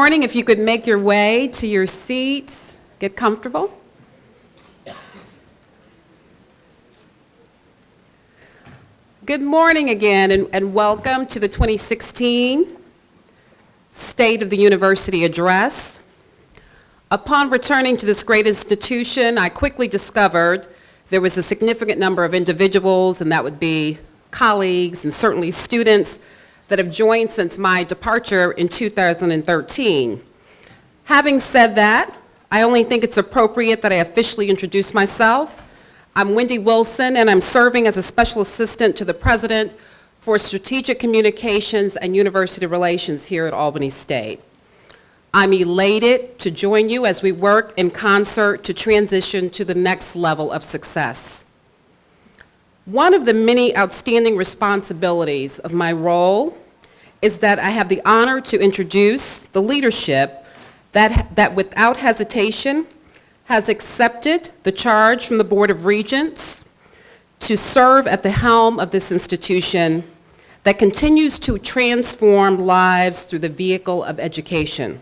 morning. If you could make your way to your seats, get comfortable. Good morning again, and welcome to the 2016 State of the University Address. Upon returning to this great institution, I quickly discovered there was a significant number of individuals, and that would be colleagues and certainly students, that have joined since my departure in 2013. Having said that, I only think it's appropriate that I officially introduce myself. I'm Wendy Wilson, and I'm serving as a special assistant to the president for strategic communications and university relations here at Albany State. I'm elated to join you as we work in concert to transition to the next level of success. One of the many outstanding responsibilities of my role is that I have the honor to introduce the leadership that without hesitation has accepted the charge from the Board of Regents to serve at the helm of this institution that continues to transform lives through the vehicle of education.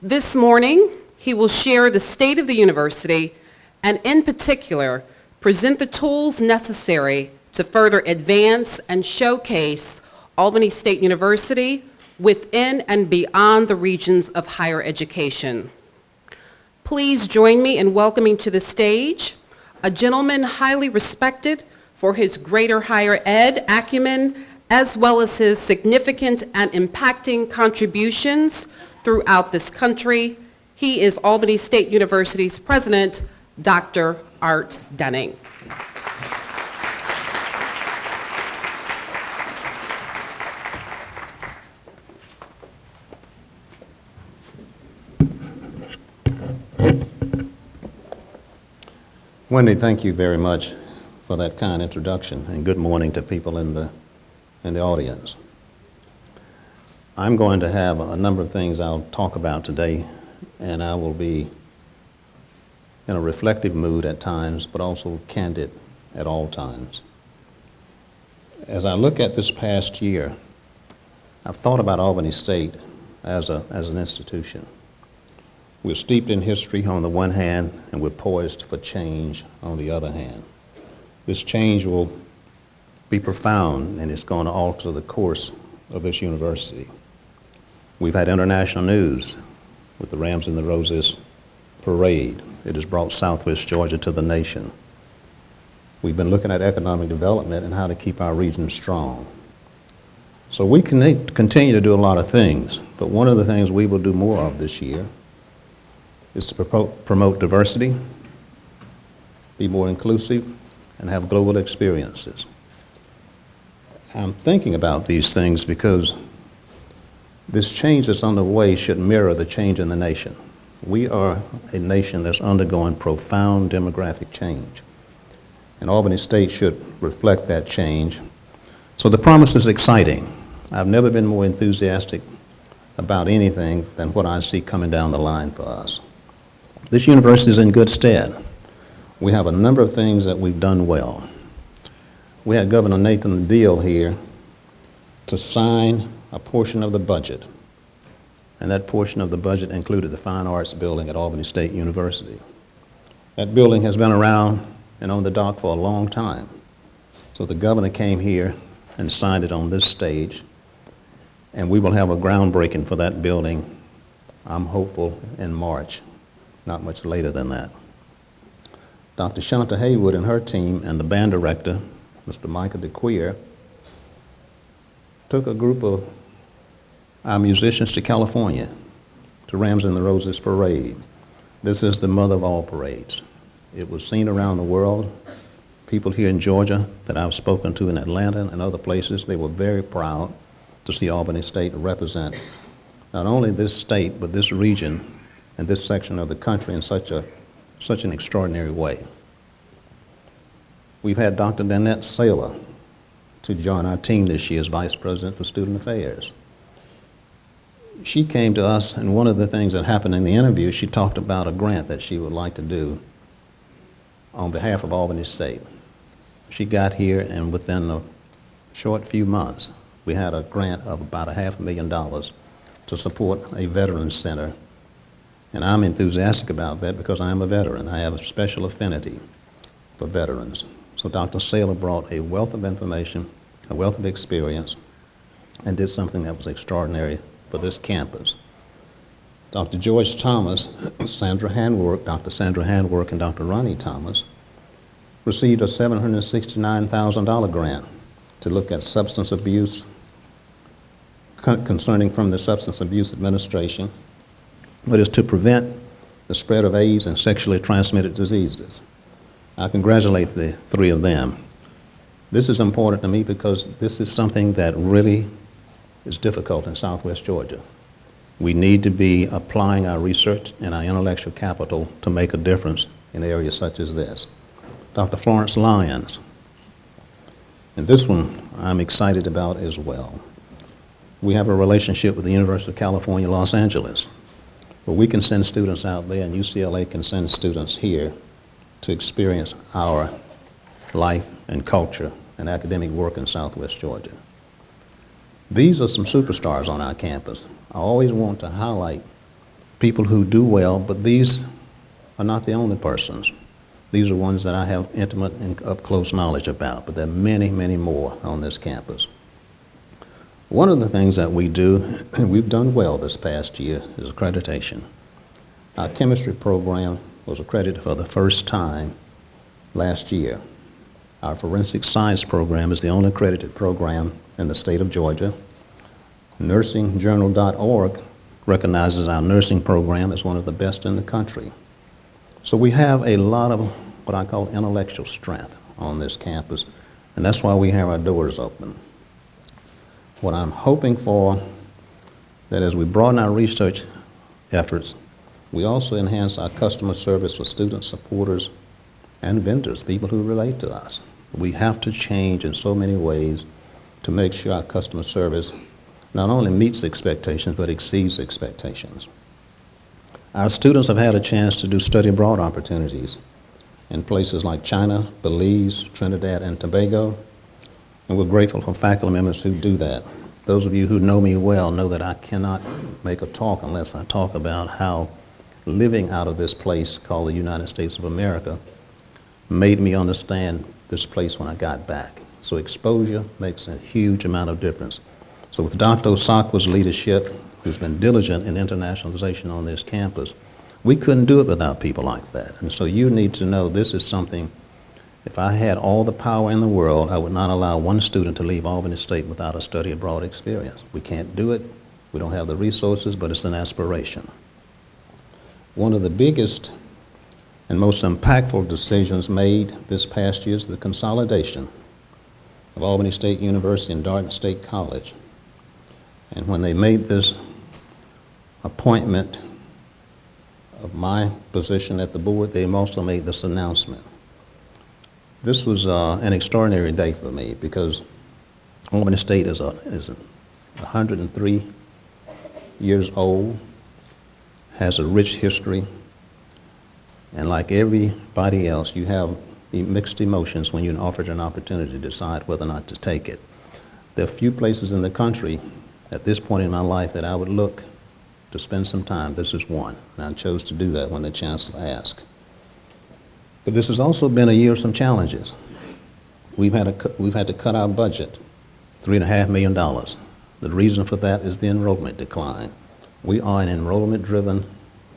This morning, he will share the state of the university and in particular, present the tools necessary to further advance and showcase Albany State University within and beyond the regions of higher education. Please join me in welcoming to the stage a gentleman highly respected for his greater higher ed acumen, as well as his significant and impacting contributions throughout this country. He is Albany State University's president, Dr. Art Dunning. Wendy, thank you very much for that kind introduction, and good morning to people in the audience. I'm going to have a number of things I'll talk about today, and I will be in a reflective mood at times, but also candid at all times. As I look at this past year, I've thought about Albany State as an institution. We're steeped in history on the one hand, and we're poised for change on the other hand. This change will be profound, and it's going to alter the course of this university. We've had international news with the Rams and the Roses parade. It has brought Southwest Georgia to the nation. We've been looking at economic development and how to keep our region strong. So we can continue to do a lot of things, but one of the things we will do more of this year is to promote diversity, be more inclusive, and have global experiences. I'm thinking about these things because this change that's underway should mirror the change in the nation. We are a nation that's undergoing profound demographic change, and Albany State should reflect that change. So the promise is exciting. I've never been more enthusiastic about anything than what I see coming down the line for us. This university is in good stead. We have a number of things that we've done well. We had Governor Nathan Deal here to sign a portion of the budget, and that portion of the budget included the Fine Arts Building at Albany State University. That building has been around and on the dock for a long time. So the governor came here and signed it on this stage, and we will have a groundbreaking for that building, I'm hopeful, in March. Not much later than that. Dr. Shanta Haywood and her team and the band director, Mr. Micah DeQueer, took a group of our musicians to California, to Rams and the Roses Parade. This is the mother of all parades. It was seen around the world. People here in Georgia that I've spoken to in Atlanta and other places, they were very proud to see Albany State represent not only this state, but this region and this section of the country in such an extraordinary way. We've had Dr. Danette Saylor to join our team this year as Vice President for Student Affairs. She came to us, and one of the things that happened in the interview, she talked about a grant that she would like to do on behalf of Albany State. She got here, and within a short few months, we had a grant of about $500,000 to support a veterans center. And I'm enthusiastic about that because I am a veteran. I have a special affinity for veterans. So Dr. Saylor brought a wealth of information, a wealth of experience, and did something that was extraordinary for this campus. Dr. George Thomas, Sandra Handwork, Dr. Sandra Handwork, and Dr. Ronnie Thomas received a $769,000 grant to look at substance abuse, concerning from the Substance Abuse Administration, but is to prevent the spread of AIDS and sexually transmitted diseases. I congratulate the three of them. This is important to me because this is something that really is difficult in Southwest Georgia. We need to be applying our research and our intellectual capital to make a difference in areas such as this. Dr. Florence Lyons, and this one I'm excited about as well. We have a relationship with the University of California, Los Angeles, where we can send students out there and UCLA can send students here to experience our life and culture and academic work in Southwest Georgia. These are some superstars on our campus. I always want to highlight people who do well, but these are not the only persons. These are ones that I have intimate and up-close knowledge about, but there are many, many more on this campus. One of the things that we do, and we've done well this past year, is accreditation. Our chemistry program was accredited for the first time last year. Our forensic science program is the only accredited program in the state of Georgia. NursingJournal.org recognizes our nursing program as one of the best in the country. So we have a lot of what I call intellectual strength on this campus, and that's why we have our doors open. What I'm hoping for, that as we broaden our research efforts, we also enhance our customer service for students, supporters, and vendors, people who relate to us. We have to change in so many ways to make sure our customer service not only meets expectations, but exceeds expectations. Our students have had a chance to do study abroad opportunities in places like China, Belize, Trinidad, and Tobago, and we're grateful for faculty members who do that. Those of you who know me well know that I cannot make a talk unless I talk about how living out of this place called the United States of America made me understand this place when I got back. So exposure makes a huge amount of difference. So with Dr. Osakwa's leadership, who's been diligent in internationalization on this campus, we couldn't do it without people like that. And so you need to know this is something, if I had all the power in the world, I would not allow one student to leave Albany State without a study abroad experience. We can't do it. We don't have the resources, but it's an aspiration. One of the biggest and most impactful decisions made this past year is the consolidation of Albany State University and Dartmouth State College. And when they made this appointment of my position at the board, they also made this announcement. This was an extraordinary day for me because Albany State is 103 years old, has a rich history, and like everybody else, you have mixed emotions when you're offered an opportunity to decide whether or not to take it. There are few places in the country at this point in my life that I would look to spend some time. This is one, and I chose to do that when the chancellor asked. But this has also been a year of some challenges. We've had to cut our budget, $3.5 million. The reason for that is the enrollment decline. We are an enrollment-driven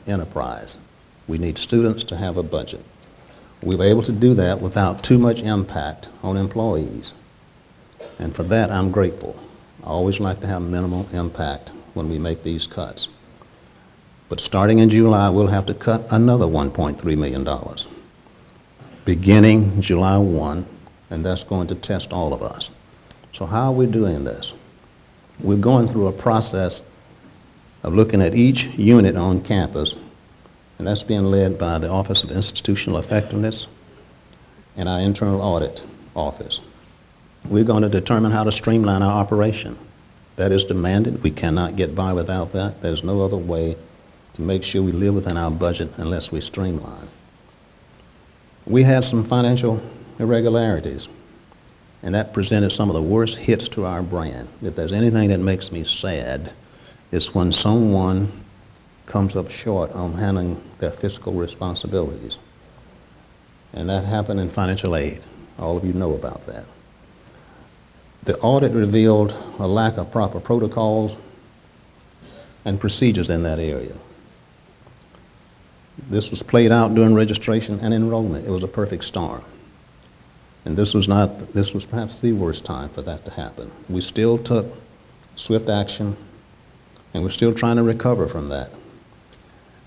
enterprise. We need students to have a budget. We were able to do that without too much impact on employees. And for that, I'm grateful. I always like to have minimal impact when we make these cuts. But starting in July, we'll have to cut another $1.3 million, beginning July 1, and that's going to test all of us. So how are we doing this? We're going through a process of looking at each unit on campus, and that's being led by the Office of Institutional Effectiveness and our Internal Audit Office. We're going to determine how to streamline our operation. That is demanded. We cannot get by without that. There's no other way to make sure we live within our budget unless we streamline. We had some financial irregularities, and that presented some of the worst hits to our brand. If there's anything that makes me sad, is when someone comes up short on handling their fiscal responsibilities. And that happened in financial aid. All of you know about that. The audit revealed a lack of proper protocols and procedures in that area. This was played out during registration and enrollment. It was a perfect storm. And this was perhaps the worst time for that to happen. We still took swift action, and we're still trying to recover from that.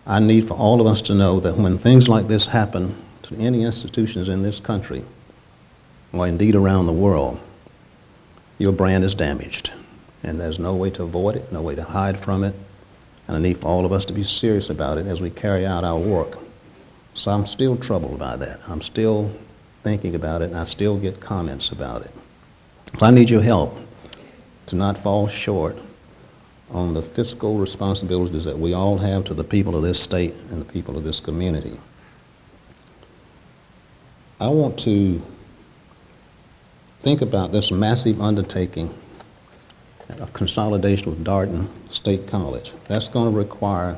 I need for all of us to know that when things like this happen to any institutions in this country, or indeed around the world, your brand is damaged. And there's no way to avoid it, no way to hide from it. And I need for all of us to be serious about it as we carry out our work. So I'm still troubled by that. I'm still thinking about it, and I still get comments about it. So I need your help to not fall short on the fiscal responsibilities that we all have to the people of this state and the people of this community. I want to think about this massive undertaking of consolidation with Darden State College. That's going to require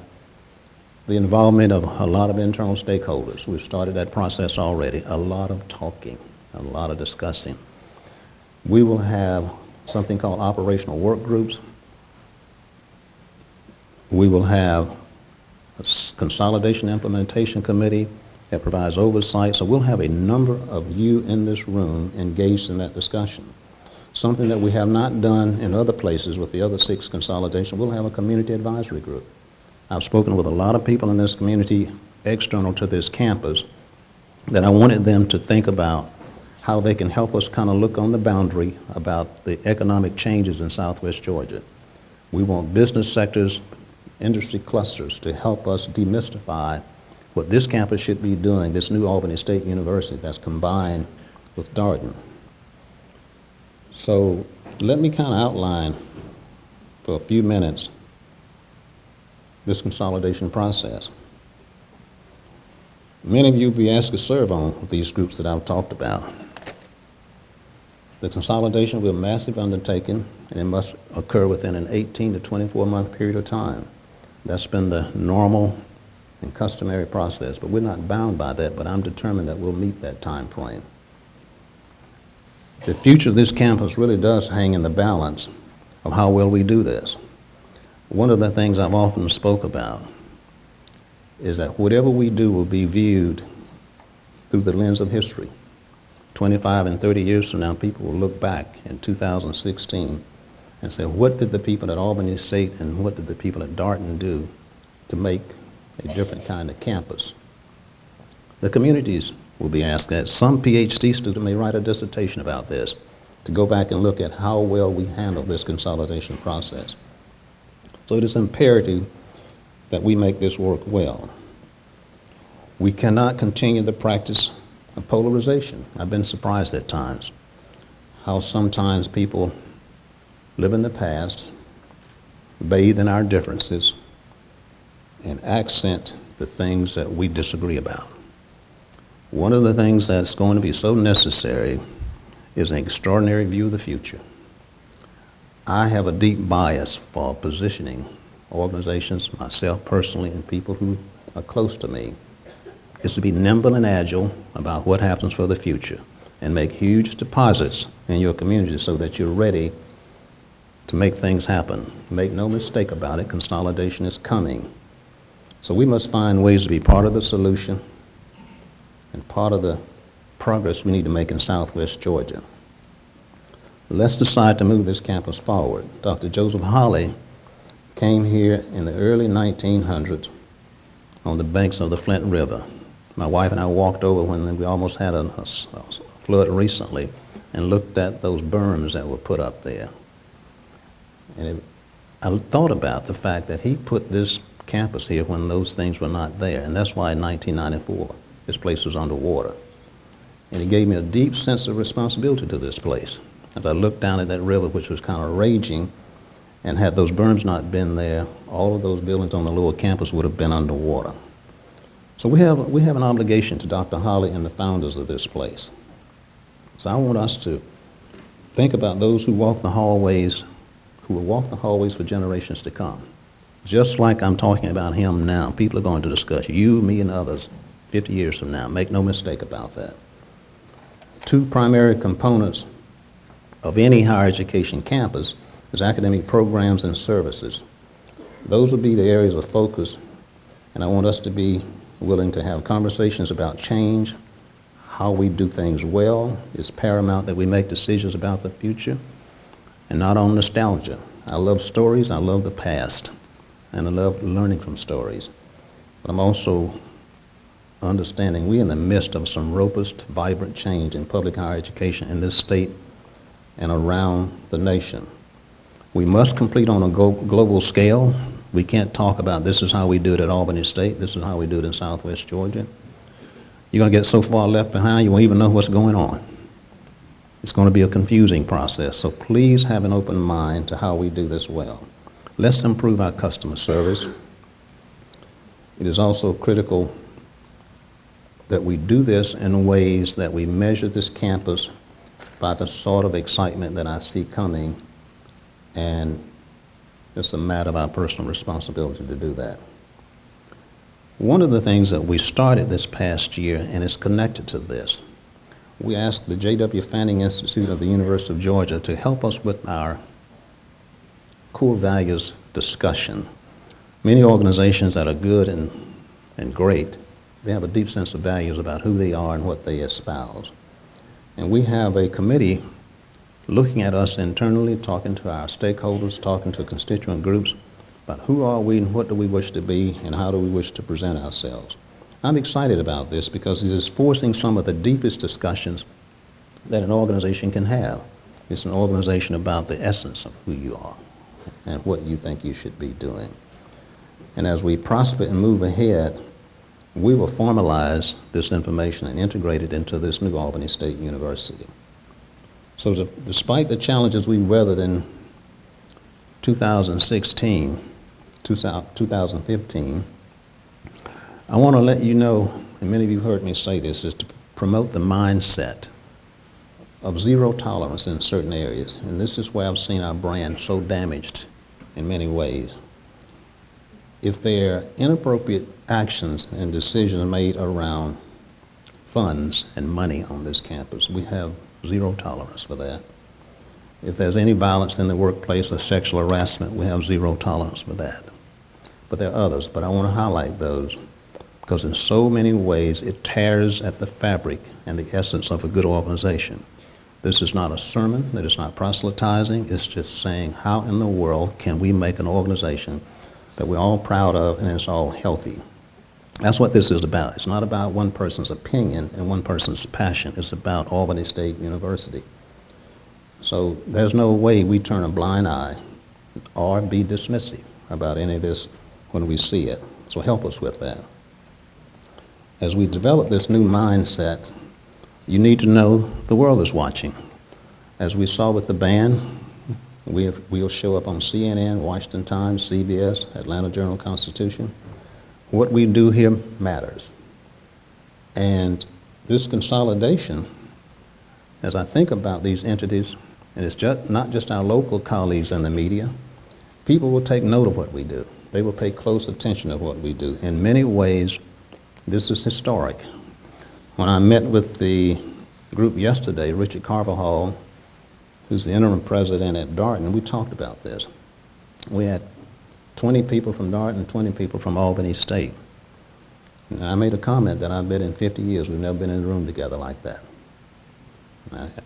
the involvement of a lot of internal stakeholders. We've started that process already. A lot of talking, a lot of discussing. We will have something called operational work groups. We will have a consolidation implementation committee that provides oversight. So we'll have a number of you in this room engaged in that discussion. Something that we have not done in other places with the other 6 consolidations. We'll have a community advisory group. I've spoken with a lot of people in this community external to this campus that I wanted them to think about how they can help us kind of look on the boundary about the economic changes in Southwest Georgia. We want business sectors, industry clusters to help us demystify what this campus should be doing, this new Albany State University that's combined with Darden. So let me kind of outline for a few minutes this consolidation process. Many of you will be asked to serve on these groups that I've talked about. The consolidation will be a massive undertaking, and it must occur within an 18 to 24-month period of time. That's been the normal and customary process, but we're not bound by that, but I'm determined that we'll meet that time frame. The future of this campus really does hang in the balance of how well we do this. One of the things I've often spoke about is that whatever we do will be viewed through the lens of history. 25 and 30 years from now, people will look back in 2016 and say, what did the people at Albany State and what did the people at Darden do to make a different kind of campus? The communities will be asked that. Some PhD student may write a dissertation about this to go back and look at how well we handle this consolidation process. So it is imperative that we make this work well. We cannot continue the practice of polarization. I've been surprised at times how sometimes people live in the past, bathe in our differences, and accent the things that we disagree about. One of the things that's going to be so necessary is an extraordinary view of the future. I have a deep bias for positioning organizations, myself personally, and people who are close to me, is to be nimble and agile about what happens for the future and make huge deposits in your community so that you're ready to make things happen. Make no mistake about it, consolidation is coming. So we must find ways to be part of the solution and part of the progress we need to make in Southwest Georgia. Let's decide to move this campus forward. Dr. Joseph Holley came here in the early 1900s on the banks of the Flint River. My wife and I walked over when we almost had a flood recently and looked at those berms that were put up there. And I thought about the fact that he put this campus here when those things were not there, and that's why in 1994 this place was underwater. And he gave me a deep sense of responsibility to this place. As I looked down at that river, which was kind of raging, and had those berms not been there, all of those buildings on the lower campus would have been underwater. So we have an obligation to Dr. Holley and the founders of this place. So I want us to think about those who walk the hallways, who will walk the hallways for generations to come. Just like I'm talking about him now, people are going to discuss you, me, and others 50 years from now. Make no mistake about that. Two primary components of any higher education campus is academic programs and services. Those will be the areas of focus, and I want us to be willing to have conversations about change, how we do things well. It's paramount that we make decisions about the future, and not on nostalgia. I love stories, I love the past, and I love learning from stories. But I'm also understanding we're in the midst of some robust, vibrant change in public higher education in this state and around the nation. We must complete on a global scale. We can't talk about this is how we do it at Albany State, this is how we do it in Southwest Georgia. You're going to get so far left behind you won't even know what's going on. It's going to be a confusing process, so please have an open mind to how we do this well. Let's improve our customer service. It is also critical that we do this in ways that we measure this campus by the sort of excitement that I see coming, and it's a matter of our personal responsibility to do that. One of the things that we started this past year, and it's connected to this, we asked the J.W. Fanning Institute of the University of Georgia to help us with our core values discussion. Many organizations that are good and great, they have a deep sense of values about who they are and what they espouse. And we have a committee looking at us internally, talking to our stakeholders, talking to constituent groups about who are we and what do we wish to be and how do we wish to present ourselves. I'm excited about this because it is forcing some of the deepest discussions that an organization can have. It's an organization about the essence of who you are and what you think you should be doing. And as we prosper and move ahead, we will formalize this information and integrate it into this new Albany State University. So despite the challenges we weathered in 2016, 2015, I want to let you know, and many of you heard me say this, is to promote the mindset of zero tolerance in certain areas. And this is where I've seen our brand so damaged in many ways. If there are inappropriate actions and decisions made around funds and money on this campus, we have zero tolerance for that. If there's any violence in the workplace or sexual harassment, we have zero tolerance for that. But there are others, but I want to highlight those because in so many ways it tears at the fabric and the essence of a good organization. This is not a sermon, it is not proselytizing, it's just saying how in the world can we make an organization that we're all proud of and it's all healthy. That's what this is about. It's not about one person's opinion and one person's passion. It's about Albany State University. So there's no way we turn a blind eye or be dismissive about any of this when we see it. So help us with that. As we develop this new mindset, you need to know the world is watching. As we saw with the band, we'll show up on CNN, Washington Times, CBS, Atlanta Journal-Constitution. What we do here matters. And this consolidation, as I think about these entities, and it's not just our local colleagues in the media, people will take note of what we do. They will pay close attention to what we do. In many ways, this is historic. When I met with the group yesterday, Richard Carvajal, who's the interim president at Darton, we talked about this. We had 20 people from Darton, 20 people from Albany State. And I made a comment that I bet in 50 years we've never been in a room together like that.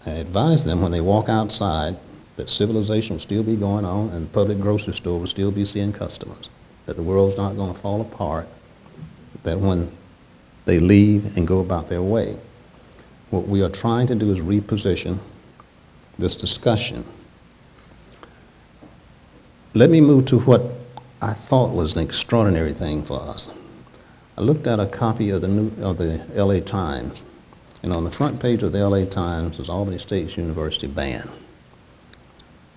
I advised them when they walk outside that civilization will still be going on and the public grocery store will still be seeing customers, that the world's not going to fall apart, that when they leave and go about their way. What we are trying to do is reposition this discussion. Let me move to what I thought was an extraordinary thing for us. I looked at a copy of the LA Times, and on the front page of the LA Times is Albany State University band.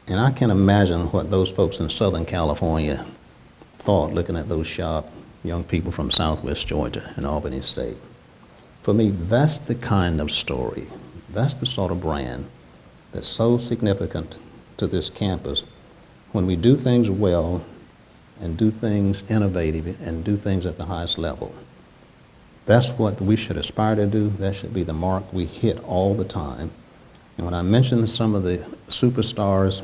And I can imagine what those folks in Southern California thought looking at those sharp young people from Southwest Georgia and Albany State. For me, that's the kind of story, that's the sort of brand that's so significant to this campus. When we do things well, and do things innovative and do things at the highest level. That's what we should aspire to do. That should be the mark we hit all the time. And when I mentioned some of the superstars,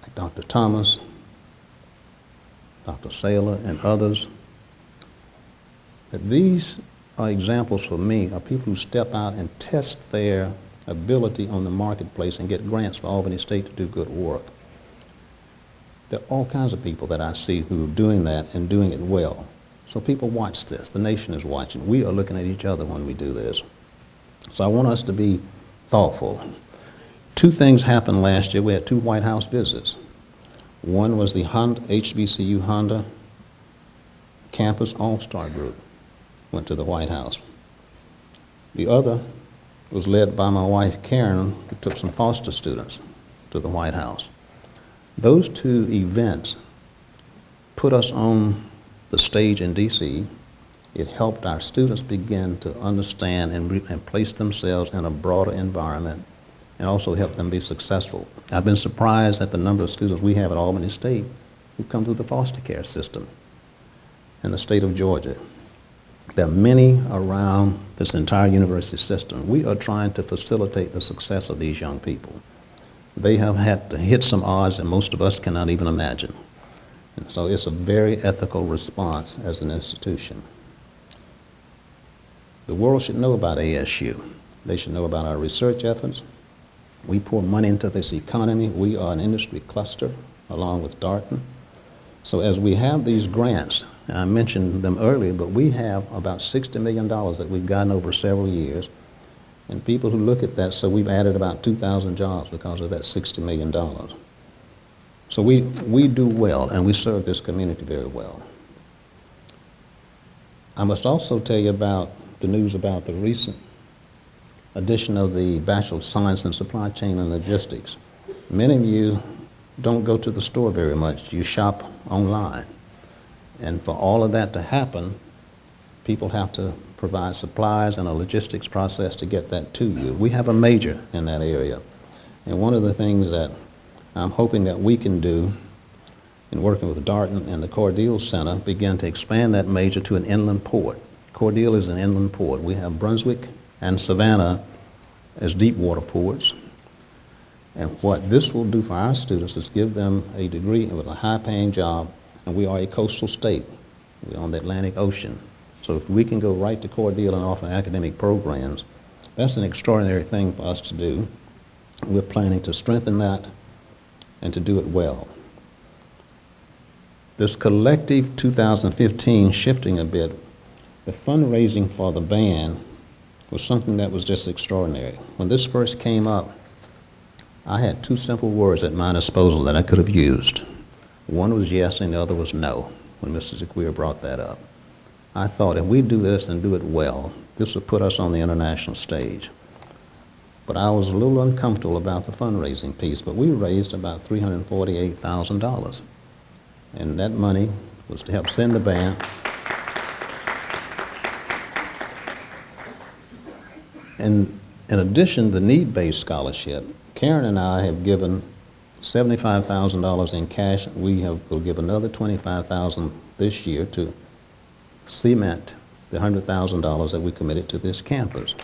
like Dr. Thomas, Dr. Saylor, and others, that these are examples for me of people who step out and test their ability on the marketplace and get grants for Albany State to do good work. There are all kinds of people that I see who are doing that and doing it well. So people watch this. The nation is watching. We are looking at each other when we do this. So I want us to be thoughtful. Two things happened last year. We had two White House visits. One was the HBCU Honda Campus All-Star Group went to the White House. The other was led by my wife, Karen, who took some foster students to the White House. Those two events put us on the stage in D.C. It helped our students begin to understand and place themselves in a broader environment, and also helped them be successful. I've been surprised at the number of students we have at Albany State who come through the foster care system in the state of Georgia. There are many around this entire university system. We are trying to facilitate the success of these young people. They have had to hit some odds that most of us cannot even imagine. And so it's a very ethical response as an institution. The world should know about ASU. They should know about our research efforts. We pour money into this economy. We are an industry cluster along with Darton. So as we have these grants, and I mentioned them earlier, but we have about $60 million that we've gotten over several years. And people who look at that, so we've added about 2,000 jobs because of that $60 million. So we do well, and we serve this community very well. I must also tell you about the news about the recent addition of the Bachelor of Science in Supply Chain and Logistics. Many of you don't go to the store very much. You shop online. And for all of that to happen, people have to provide supplies and a logistics process to get that to you. We have a major in that area. And one of the things that I'm hoping that we can do in working with Darton and the Cordele Center, begin to expand that major to an inland port. Cordele is an inland port. We have Brunswick and Savannah as deep water ports. And what this will do for our students is give them a degree with a high-paying job, and we are a coastal state. We're on the Atlantic Ocean. So if we can go right to Cordele and offer academic programs, that's an extraordinary thing for us to do. We're planning to strengthen that and to do it well. This collective 2015, shifting a bit, the fundraising for the band was something that was just extraordinary. When this first came up, I had two simple words at my disposal that I could have used. One was yes and the other was no when Mr. Zaquir brought that up. I thought if we do this and do it well, this would put us on the international stage. But I was a little uncomfortable about the fundraising piece, but we raised about $348,000. And that money was to help send the band. And in addition to the need-based scholarship, Karen and I have given $75,000 in cash. We'll give another $25,000 this year to cement the $100,000 that we committed to this campus.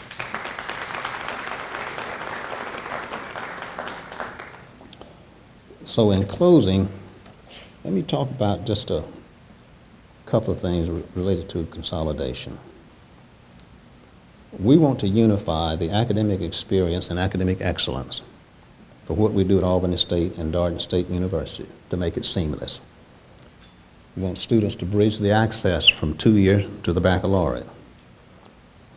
So in closing, let me talk about just a couple of things related to consolidation. We want to unify the academic experience and academic excellence for what we do at Albany State and Darton State University to make it seamless. We want students to bridge the access from 2-year to the baccalaureate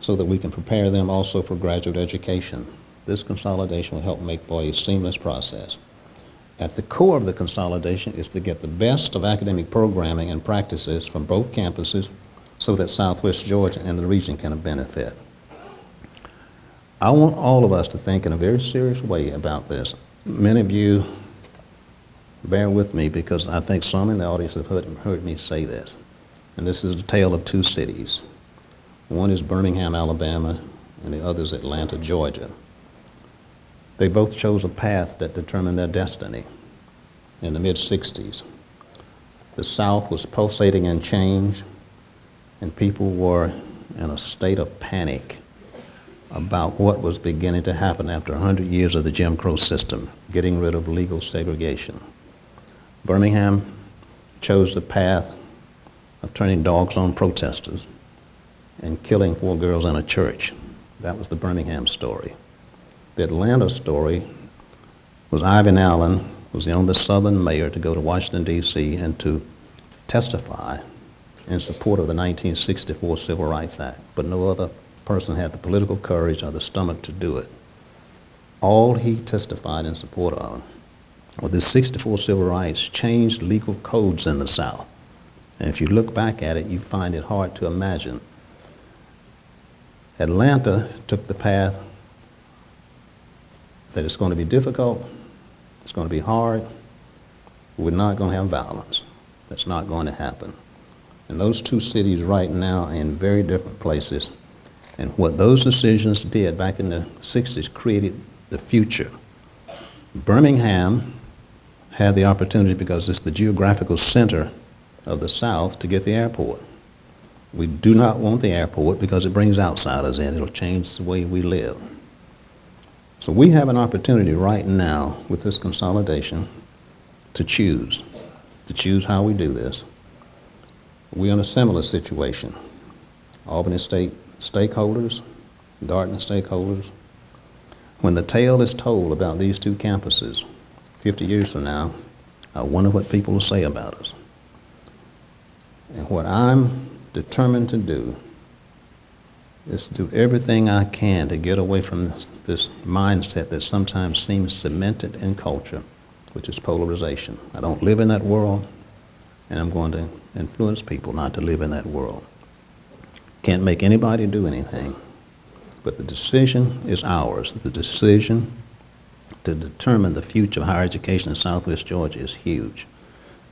so that we can prepare them also for graduate education. This consolidation will help make for a seamless process. At the core of the consolidation is to get the best of academic programming and practices from both campuses so that Southwest Georgia and the region can benefit. I want all of us to think in a very serious way about this. Many of you bear with me because I think some in the audience have heard me say this. And this is the tale of two cities. One is Birmingham, Alabama, and the other is Atlanta, Georgia. They both chose a path that determined their destiny in the mid-60s. The South was pulsating in change, and people were in a state of panic about what was beginning to happen after 100 years of the Jim Crow system, getting rid of legal segregation. Birmingham chose the path of turning dogs on protesters and killing 4 girls in a church. That was the Birmingham story. The Atlanta story was Ivan Allen was the only Southern mayor to go to Washington, D.C. and to testify in support of the 1964 Civil Rights Act, but no other person had the political courage or the stomach to do it. All he testified in support of was the 64 Civil Rights changed legal codes in the South. And if you look back at it, you find it hard to imagine. Atlanta took the path that it's going to be difficult, it's going to be hard, we're not going to have violence. That's not going to happen. And those two cities right now are in very different places. And what those decisions did back in the 60s created the future. Birmingham had the opportunity, because it's the geographical center of the South, to get the airport. We do not want the airport because it brings outsiders in. It'll change the way we live. So we have an opportunity right now with this consolidation to choose how we do this. We're in a similar situation. Albany State stakeholders, Dartmouth stakeholders. When the tale is told about these two campuses 50 years from now, I wonder what people will say about us. And what I'm determined to do is to do everything I can to get away from this mindset that sometimes seems cemented in culture, which is polarization. I don't live in that world, and I'm going to influence people not to live in that world. Can't make anybody do anything, but the decision is ours. The decision to determine the future of higher education in Southwest Georgia is huge.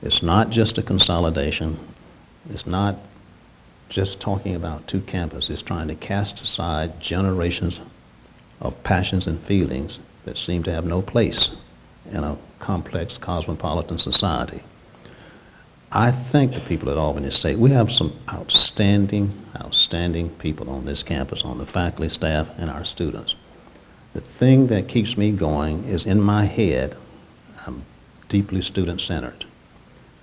It's not just a consolidation. It's not just talking about two campuses. It's trying to cast aside generations of passions and feelings that seem to have no place in a complex cosmopolitan society. I thank the people at Albany State. We have some outstanding people on this campus, on the faculty, staff, and our students. The thing that keeps me going is in my head, I'm deeply student-centered.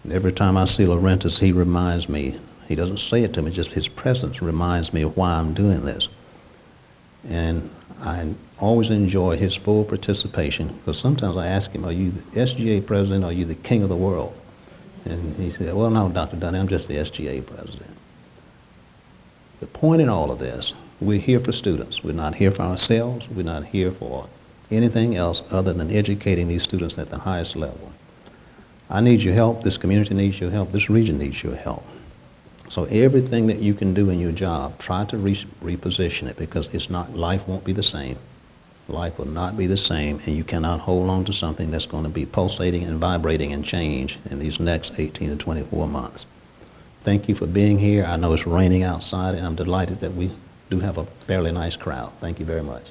And every time I see Laurentis, he reminds me, he doesn't say it to me, just his presence reminds me of why I'm doing this. And I always enjoy his full participation, because sometimes I ask him, are you the SGA president, or are you the king of the world? And he said, well, no, Dr. Dunn, I'm just the SGA president. The point in all of this, we're here for students. We're not here for ourselves. We're not here for anything else other than educating these students at the highest level. I need your help. This community needs your help. This region needs your help. So everything that you can do in your job, try to reposition it, because it's not, life won't be the same. Life will not be the same, and you cannot hold on to something that's going to be pulsating and vibrating and change in these next 18 to 24 months. Thank you for being here. I know it's raining outside, and I'm delighted that we do have a fairly nice crowd. Thank you very much.